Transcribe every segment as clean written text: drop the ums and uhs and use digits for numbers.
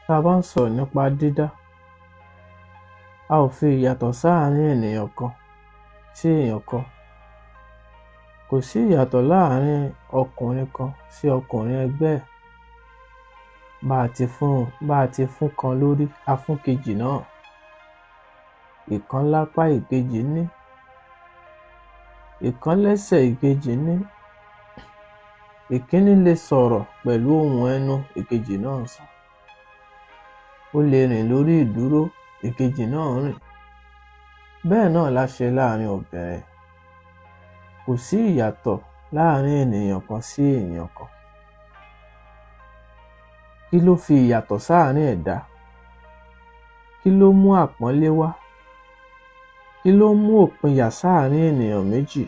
Tá a bá ń sọ̀rọ̀ nípa dídá, a ò fi ìyàtọ̀ sáàárín ènìyàn kan sí èèyàn kan. Kò sí ìyàtọ̀ láàárín ọkùnrin kan sí ọkùnrin ẹgbẹ́ ẹ̀. Bá a ti fún kan lórí, a fún kejì náà. Ìkan lápá ìkejì ní, ìkan lẹ́sẹ̀ ìkejì ní. Ìkíní lè sọ̀rọ̀ pẹ̀lú ohùn ẹnu, ìkejì náà sọ. Ó lè rìn lórí ìdúró, ìkejì náà rìn. Bẹ́ẹ̀ náà la ṣe láàárín obìnrin. Kò sí ìyàtọ̀ láàárín ènìyàn kan sí èèyàn kan. Kí ló fi ìyàtọ̀ sáàárín ẹ̀dá? Kí ló mú àpọ́nlé wá? Kí ló mú òpinya sáàárín ènìyàn méjì?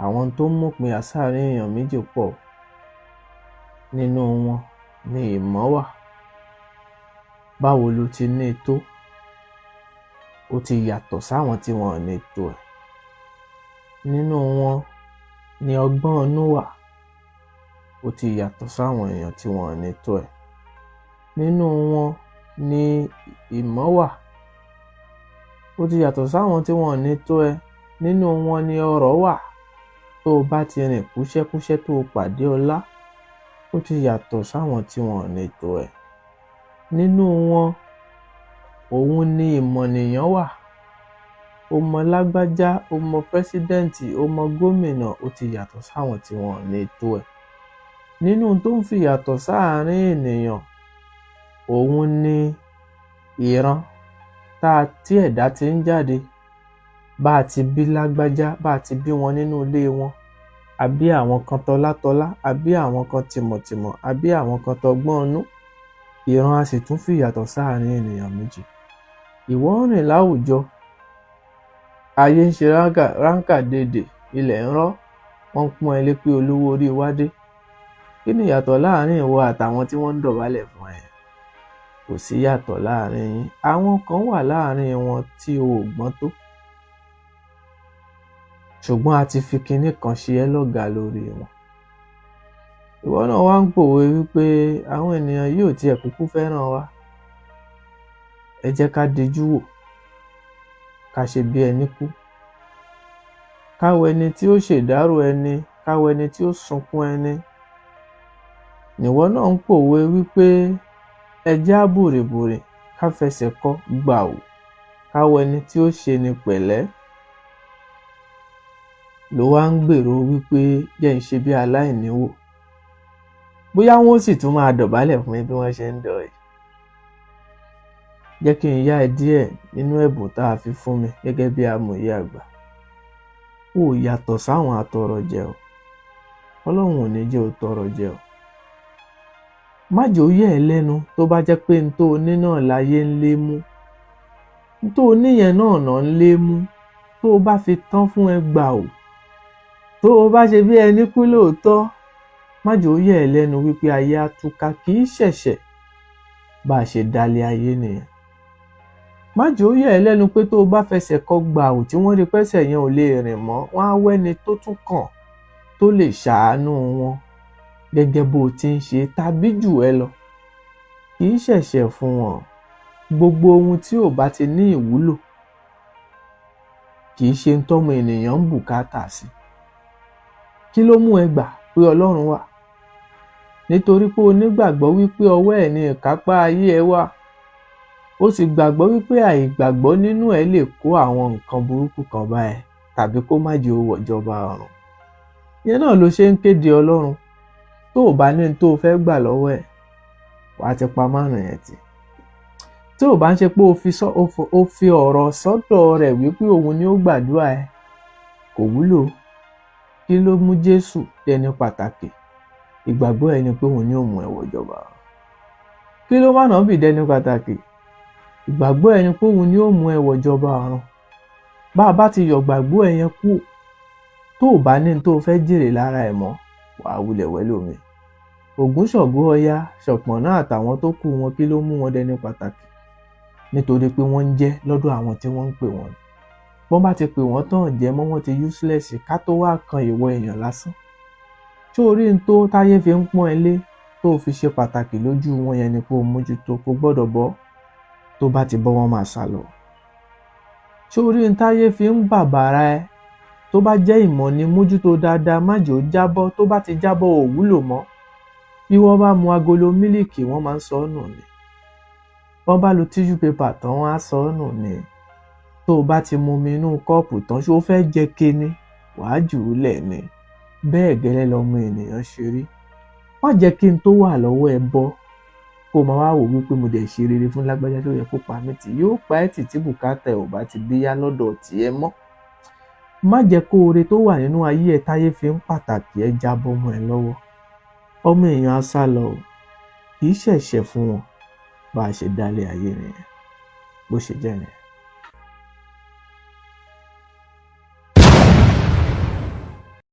Àwọn tó mú òpinya sáàárín èèyàn méjì pọ̀. Nínú wọn ni ìmọ̀ wà. Báwo lo ti ní tó? Ó ti yàtọ̀ sáwọn tí wọn ò ní tó ẹ̀. Nínú wọn ni ọgbọ́n inú wà. Ó ti yàtọ̀ sáwọn èèyàn tí wọn ò ní tó ẹ̀. Nínú wọn ni ìmọ̀ wà. Ó ti yàtọ̀ sáwọn tí wọn ò ní tó ẹ. Nínú wọn ni ọrọ̀ wà. Tó o bá ti rìn kúṣẹ́kúṣẹ́ tó o pàdé ọlá, ó ti yàtọ̀ sáwọn tí wọn ò ní tó ẹ. Nínú wọn, òun ni ìmọ̀nìyàn wà. O mọ lágbájá, o mọ pẹ́sídẹ́ǹtì, o mọ gómìnà, ó ti yàtọ̀ sáwọn tí wọn ò ní tó ẹ. Nínú tó ń fi yàtọ̀ sáàárín ènìyàn, òun ni ìran tí ẹ̀dá ti ń jáde. Bá a ti bí lágbájá, bá a ti bí wọn nínú ilé wọn, a bí àwọn kan tọlátọlá, a bí àwọn kan tìmọ̀tìmọ̀, a bí àwọn kan tọgbọ́n inú. Ìran a sì tún fi yàtọ̀ sáàárín ènìyàn méjì. Ìwọ ń rìn láwùjọ, ayé ń ṣe ráńkàdédè, ilẹ̀ ń rọ́, wọ́n ń pọ́n ẹ lé pé olówó orí wa dé. Kí ni ìyàtọ̀ láàárín ìwọ àtàwọn tí wọ́n ń dọ̀bálẹ̀ fún ẹ? Kò sí yàtọ̀ láàárín yín. Àwọn kan wà láàárín wọn tí o ò gbọ́n tó. Ṣùgbọ́n a ti fi kinní kan ṣe ẹ́ lọ́gàá lórí wọn. Ìwọ náà wá ń pòwe wípé àwọn ènìyàn yìí ò tiẹ̀ kúkú fẹ́ràn wa. Ẹ jẹ́ ká dijú wò, ká ṣe bí ẹni kú. Ká wo ẹni tí ó ṣèdárò ẹni, ká wo ẹni tí ó sunkún ẹni. Ìwọ náà ń pòwe wípé ẹ jẹ́ á bùrìbùrì, ká fẹsẹ̀ kọ́ gbàù. Ká wo ẹni tí ó ṣe ni pẹ̀lẹ́. Ló wá ń gbèrò wípé jẹ́ ń ṣe bí aláìní wò. Bóyá wọn ó sì tún máa dọ̀bálẹ̀ fún mi bí wọ́n ṣe ń dọ̀ yìí. Jẹ́ kí n yá ẹ díẹ̀ nínú ẹ̀bùn tá a fi fún mi gẹ́gẹ́ bí amòye àgbà. Ó yàtọ̀ sáwọn atọrọjẹ o. Ọlọ́run ò ní jẹ́ o tọrọ jẹ o. Má jẹ́ ó yẹ̀ ẹ́ lẹ́nu tó bá jẹ́ pé n tó o ní náà láyé ń lé mú. N tó o ní yẹn náà ń lé mú. Tó o bá fi tán fún ẹ gbàù. Tó o bá ṣe bí ẹni kú lóòótọ́, má jẹ́ ó yẹ̀ ẹ́ lẹ́nu wípé ayé á túká, kì í ṣẹ̀ṣẹ̀. Bá a ṣe dálé ayé nìyẹn. Má jẹ́ ó yẹ̀ ẹ́ lẹ́nu pé tó o bá fẹsẹ̀ kọ gbàù tí wọ́n rí pẹ́sẹ̀ yẹn ò lè rìn mọ́, wọ́n á wẹ́ni tó tún kàn tó lè ṣàánú wọn gẹ́gẹ́ bó o ti ń ṣe tàbí jù ẹ lọ. Kì í ṣẹ̀ṣẹ̀ fún wọn. Gbogbo ohun tí ò bá ti ní ìwúlò kì í ṣe ń tọ́mọ ènìyàn ń bùkátà sí. Kí ló mú ẹ gbà pé Ọlọ́run wà? Nítorí pé o nígbàgbọ́ wípé ọwọ́ ẹ̀ ni ìkápá ayé ẹ wà. O sì gbàgbọ́ wípé àìgbàgbọ́ nínú ẹ lè kó àwọn nǹkan burúkú kan bá ẹ tàbí kó má jẹ́ o wọ ìjọba ọ̀run. Ìyẹn náà ló ṣe ń kéde Ọlọ́run. Tó o bá ní tó o fẹ́ gbà lọ́wọ́ ẹ̀, wàá ti pa márùn-ún yẹn tì. Tí ò bá ń ṣe pé o fi ọ̀rọ̀ sọ́dọ̀ rẹ̀ wípé òun ni ó gbàdúrà ẹ, kò wúlò. Kí ló mú Jésù dẹni pàtàkì? Ìgbàgbọ́ ẹni pé òun ni ó mú ẹ wọ ìjọba ọ̀run. Kí ló má náà bì dẹni pàtàkì? Ìgbàgbọ́ ẹni pé òun ni ó mú ẹ wọ ìjọba ọ̀run. Bá a bá ti yọ gbàgbọ́ ẹ yẹn kú, tó o bá ní tó o fẹ́ jèrè lára ẹ̀ mọ́, wàá wulẹ̀ wẹ́ lómi. Ògún, Ṣàngó, Ọya, Ṣọ̀pọ̀nná àtàwọn tó kù wọn, kí ló mú wọn dẹni pàtàkì? Nítorí pé wọ́n ń jẹ́ lọ́dọ̀ àwọn tí wọ́n ń pè wọ́n. Bọ́n bá ti pè wọ́n tán jẹ́ mọ́, wọ́n ti useless ká tó wá kan ìwọ èèyàn lásán. Ṣé orí n tó táyé fi ń pọ́n ẹ lé tó fi ṣe pàtàkì lójú wọn yẹn ni kó mójútó, kó gbọ́dọ̀ bọ́. Tó bá ti bọ́ wọ́n máa sá lọ. Sórí n táyé fi ń bàbàrà ẹ, tó bá jẹ́ ìmọ̀ ni mójútó dáadáa, má jẹ́ ó jábọ́. Tó bá ti jábọ́ ò wúlò mọ́. Bí wọ́n bá mu agolo mílìkì wọ́n máa ń sọ ọ́ nù ni. Wọ́n bá lo tissue paper tán wọ́n á sọ ọ́ nù ni. Tó o bá ti mu omi inú kọ́ọ̀pù tán, ṣé o fẹ́ jẹ ké ni? Wàá jù ú lẹ̀ ni. Bẹ́ẹ̀ gẹ́lẹ́ lọmọ ènìyàn ṣe rí. Má jẹ́ kí n tó wà lọ́wọ́ ẹ bọ́ kó máa wá wò wípé mo dẹ̀ ṣe rere fún lágbájá tó yẹ kó pa mí tì. Yóò pa ẹ́ tì tí bùkátà ẹ̀ ò bá ti bíyá lọ́dọ̀ tiẹ̀ mọ́. Má jẹ́ kó oore tó wà nínú ayé ẹ táyé fi ń pàtàkì ẹ jábọ́ mọ́ ẹ lọ́wọ́. Ọmọ èèyàn á sá lọ o. Kì í ṣẹ̀ṣẹ̀ fún wọn bá a ṣe dálé ayé nìyẹn. Bó ṣe jẹ́ nìyẹn.